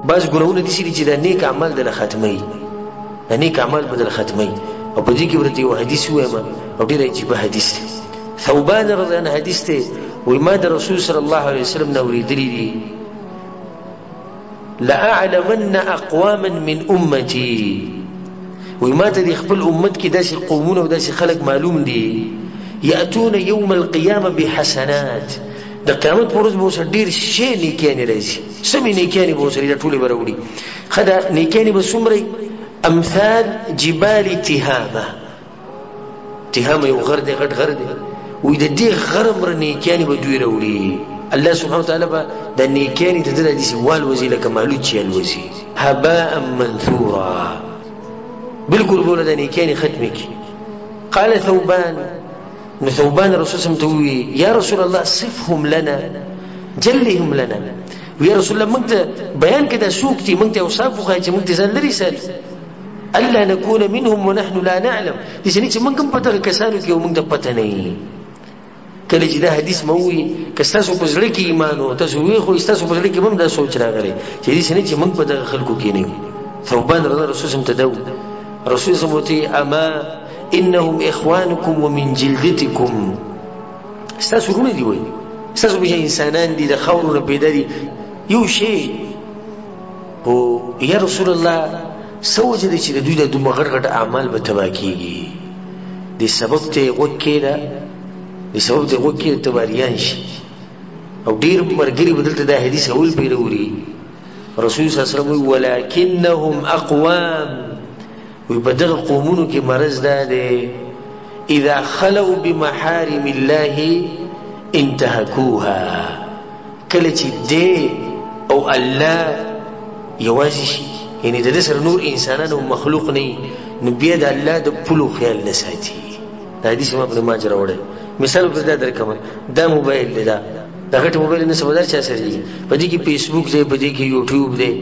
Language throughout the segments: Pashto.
بعض ګناهونه داسې دي چې دا نیک عمل دله ختموي، دا نیک عمل به دله ختموي. او په دې کې ورته یو حدیث ووایم او ډېر عجیبه حدیث دی. ثوبان رضی الله عنه حدیث دی، وایي ما د رسول صلی الله علیه وسلم نه اورېدلي دي لأعلمن اقواما من امتي، وایي ما ته د خپل امت کې داسې قومونه او داسې خلک معلوم دي یأتون یوم القیامه بحسنات، د قیامت په ورځ به ورسره ډېر ښې نیکیانې راځي، سمې نیکیانې به ورسره دا ټولې به راوړي. ښه دا نیکیانې به څومره امثال جبال تهامه. تهامه یو غر دی، غټ غر دی، وایي د دې غر مره نیکیانې به دوی راوړي. الله سبحانه وتعالی به دا نیکیانې د ده دا داسې والوځي لکه مالوچ چې الوځي، هباء منثورا، بلکل به له دا نیکیانې ختمې کړي. قال ثوبان، نو ثوبان رسول صلی الله علیه وسلم ته ووایي یا رسول الله صفهم لنا جلهم لنا، یا رسول الله موږ ته بیان کړه دا څوک دي، موږ ته اوصاف وښایه چې موږ ته ځان لرې ساتي. الا نكون منهم ونحن لا نعلم، داسې نه چې موږ هم په دغه کسانو کې او موږ ته پته نه وي. کله چې دا حدیث مو ووایي که ستاسو په زړه کې ایمان و تاسو ووایئ، خو ستاسو په زړه کې به هم دا سوچ راغلی چې داسې نه چې موږ په دغه خلکو کې نه وي. ثوبان رضی الله رسول صلی الله علیه وسلم ته دا ووایي، رسول صلی الله علیه وسلم ته اما انهم اخوانکم ومن جلدتکم، ستاسو ورونه دي، وایي ستاسو په شان انسانان دي، د خاورو نه پیدا دي، یو شی. خو یا رسول الله څه وجه دی چې د دوی د دومره غټ غټ اعمال به تباه کېږي؟ دې سبب ته یې غوږ کېږده، دې سبب ته یې غوږ کېږده ته به اریان شي. او ډېر ملګري به دلته دا حدیث اول پرې راوړي. رسول صلی الله علیه وسلم وایي ولکنهم اقوام، وی په دغه قومونو کې مرض دا دی اذا خلوا بمحارم الله انتهکوها، کله چې دی او الله یوازې شي، یعنی د ده سره نور انسانان او مخلوق نه، نو بیا د الله د پولو خیال نه ساتي. دا حدیث ما ابن ماجه راوړی. مثال ورته دا درکړم، دا موبایل دی، دا غټ موبایل نه سمدار چا سره دی، په دې کې فیسبوک دی، په دې کې یوټیوب دی،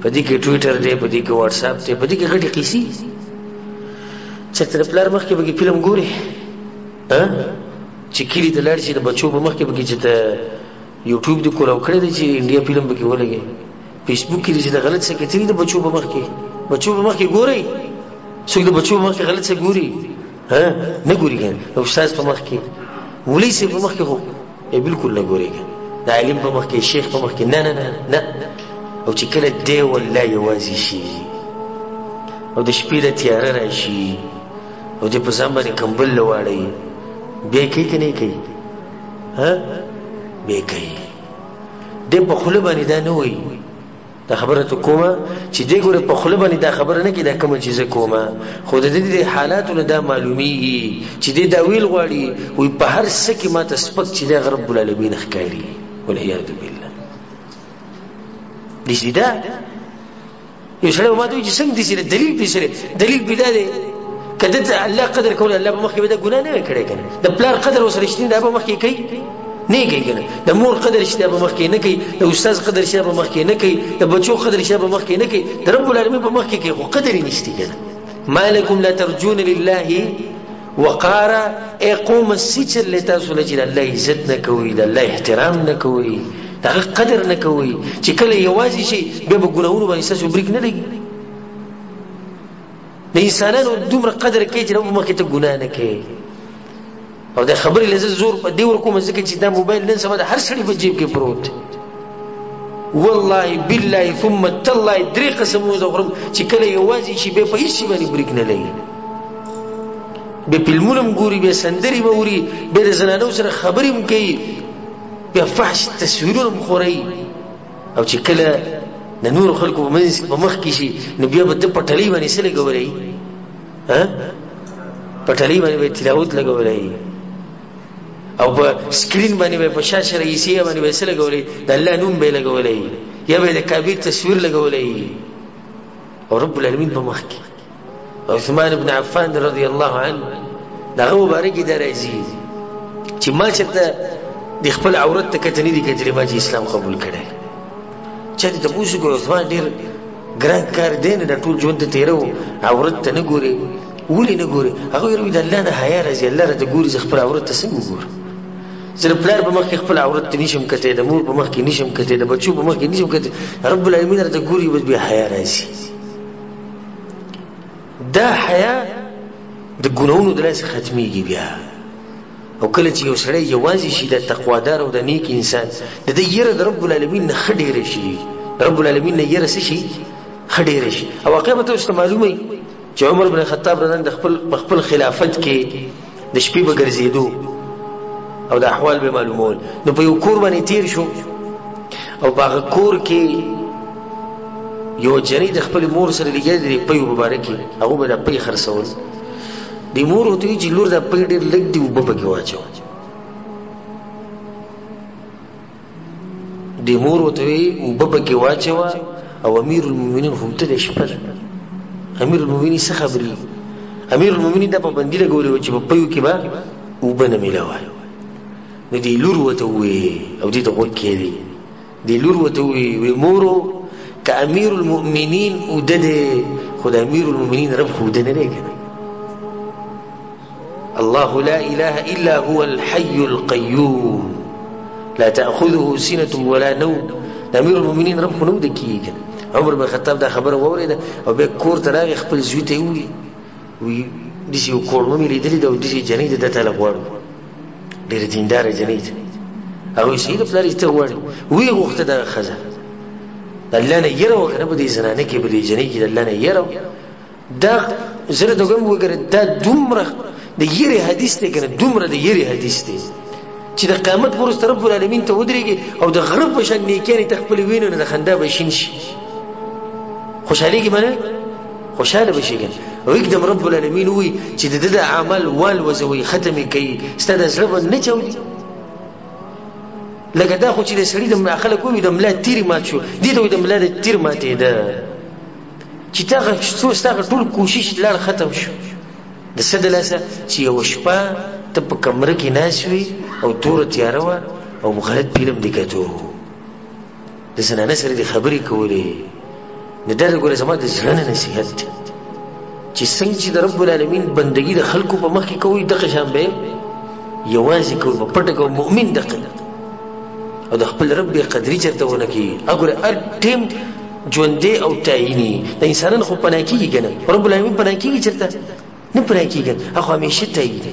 په دې کې ټویټر دی، په دې کې واټساپ دی، په دې کې غټې قیسې. چېرته د پلار مخکې به کې فلم ګورې، چې کلي ته لاړ شي د بچو په مخکې به کې چې ته یوټیوب دې کولاو کړی دی چې انډیا فلم به کې ولګي، فیسبوک کې چې د غلط څه کتلي د بچو په مخکې، بچو په مخکې ګورئ. څوک د بچو په مخکې غلط څه ګوري؟ نه ګوري کنه. د استاد په مخکې، مولوي صاحب په مخکې خو بالکل نه ګوري کنه، د عالم په مخکې، شیخ په مخکې، نه نه نه نه. او چې کله دی والله یوازې شي او د شپې د تیاره راشي او د په ځان باندې کمبل لواړی، بیا یې کوي که نه یې کوي؟ بیا یې کوي. دی په خوله باندې دا نه وایي، دا خبره ته کومه چې دی ګوره په خوله باندې دا خبره نه کوي دا کومه چې زه کومه، خو د دې د حالاتو نه دا معلومیږي چې دی دا ویل غواړي، وایي په هر څه کې ما ته سپک چې دی هغه رب العالمین ښکاري، والعیاذ بالله. داسې دا یو سړی به ما ته وایي چې څنګه داسې دی؟ دلیل پې سره، دلیل پې دا دی که ده ته الله قدر کولی، الله په مخکې به دا ګناه نه وی کړی که نه. د پلار قدر ورسره شته دا به مخکې کوي؟ نه یې کوي که نه. د مور قدر شته به مخکې نه کوي، د استاد قدر شته به مخکې نه کوي، د بچو قدر شته به مخکې نه کوي، د رب العالمین په مخکې کوي، خو قدر یې نشته که نه. ما لکم لا ترجون لله وقارا، ای قومه څه چلې تاسو له چې د الله عزت نه کوئ، د الله احترام نه کوئ، د هغه قدر نه کوئ، چې کله یوازې شي بیا به ګناهونو باندې ستاسو بریک نه لګي. د انسانانو دومره قدر کوي چې رب مخکې ته ګناه نه کوي. او د خبرې له زور په دې ورکوم ځکه چې دا موبایل نن سبا د هر سړي په جیب کې پروت، والله بالله ثم تالله 3 قسمونه وخورم چې کله یوازې شي بیا په هېڅ شي باندې بریک نه لګي، بیا فلمونه هم ګوري، بیا سندرې به اوري، بیا د زنانو سره خبرې هم کوي، بیا فحش تصویرونه هم خورئ. او چې کله د نورو خلکو په مخ کې شي نو بیا به ده پټلۍ باندې څه لګولی؟ پټلۍ باندې به تلاوت لګولی، او په سکرین باندې به په شاشه رئیسیه باندې به څه لګولی؟ د الله نوم به یې لګولی، یا به د کعبې تصویر لګولی. او رب العالمین په مخ کې عثمان بن عفان رضی الله عنه د هغه مبارک دا راځي چې ما چېرته د خپل عورت ته کته نه دي کتلي، ما چې اسلام قبول کړی. چا دې تپوس وکړو عثمان ډېر ګران کار دی نه، دا ټول ژوند ته تېره و، عورت ته نه ګورې، ولې نه ګورې؟ هغه ویل د الله نه حیا راځي، الله راته ګوري، زه خپل عورت ته څنګه وګورم؟ زه د پلار په مخ کې خپل عورت ته نشم کتلی، د مور په مخ کې نشم کتلی، د بچو په مخ کې نشم کتلی، رب العالمین راته ګوري، بس بیا حیا راځي. دا حیا د ګناهونو د لاسه ختمیږي بیا. او کله چې یو سړی یوازې شي د تقوادار او د نیک انسان، د ده یره د رب العالمین نه ښه ډېره شي، رب العالمین نه یره څه شي؟ ښه ډېره شي. او واقع به تاسو ته معلومه وي چې عمر بن خطاب رضی د خپل خلافت کې د شپې به ګرځېدو او د احوال به معلومول. نو په یو کور باندې تیر شو او په هغه کور کې یو جنۍ د خپل مور سره لګیا دی، پیو مبارکې هغه به د پی خرڅول. د مور ورته وایي چې لور دا پی ډېر لږ دي، اوبه پکې واچوه. د مور ورته وایي اوبه پکې واچوه. او امیر المؤمنین خو ته د شپه ده، امیر المؤمنین څه خبرې؟ امیر المؤمنین دا پابندي لګولې وه چې په پیو کې به اوبه نه میلاوه. نو دې لور ورته ووایي او دې ته غوږ کېدی، دې لور ورته ووایي مورو که امیر المؤمنین اوده دی، خو د امیر المؤمنین رب خو اوده نه دی که نه. الله لا اله الا هو الحي القيوم لا تأخذه سنة ولا نوم. د امیر المؤمنین رب خو نه اوده کېږي. عمر بن خطاب دا خبره واورېده او بیا کور ته راغی، خپل زوی ته یې ووایي داسې یو کوړمه مې لیدلې ده او داسې جنۍ ده، ده طلب غواړو، ډېره دینداره جنۍ ده. هغه وایي صحیح ده پلار یې ته غواړې؟ ویې غوښته دغه ښځه د الله نه یره وه که نه، په دې زنانه کې په دې جنۍ کې د الله نه یره وه. دا زه راته وایم وګوره دا دومره د یرې حدیث دی که نه، دومره د یرې حدیث دی چې د قیامت په ورځ ته رب العالمین ته ودرېږي او د غره په شان نیکیانې ته خپلې وینو نه د خندا به شین شي. خوشحالېږي به نه؟ خوشحاله به شي که نه. او یکدم رب العالمین ووایي چې د ده د اعمال والوځوئ، ختم یې کوي، ستا د زړه به نه چاودي. لکه دا خو چې د سړي د خلک ووایي د ملا تیر مات شو، دې ته وایي د ملا د تیر ماتېده، چې ستا هغه ټول کوشش لاړ ختم شو. د څه د لاسه چې یوه شپه ته په کمره کې ناست وي او توره تیاره وه او غلط فلم دې کتو، د زنانه سره دې خبرې کولې. نو دا ګوره زما د زړه نه نصیحت دی چې څنګه چې د رب العالمین بندګي د خلکو په مخ کې کوئ، دغه شان به یوازې کوئ، په پټه کوئ. مؤمن دغه او د خپل رب قدري چېرته ونه کړي. هغه هر ټیم ژوندی او تعیني د انسانانو خو پناه کېږي که نه، رب العالمین پناه کېږي چېرته؟ نه پناه کېږي، هغه خو همیشه تعیني.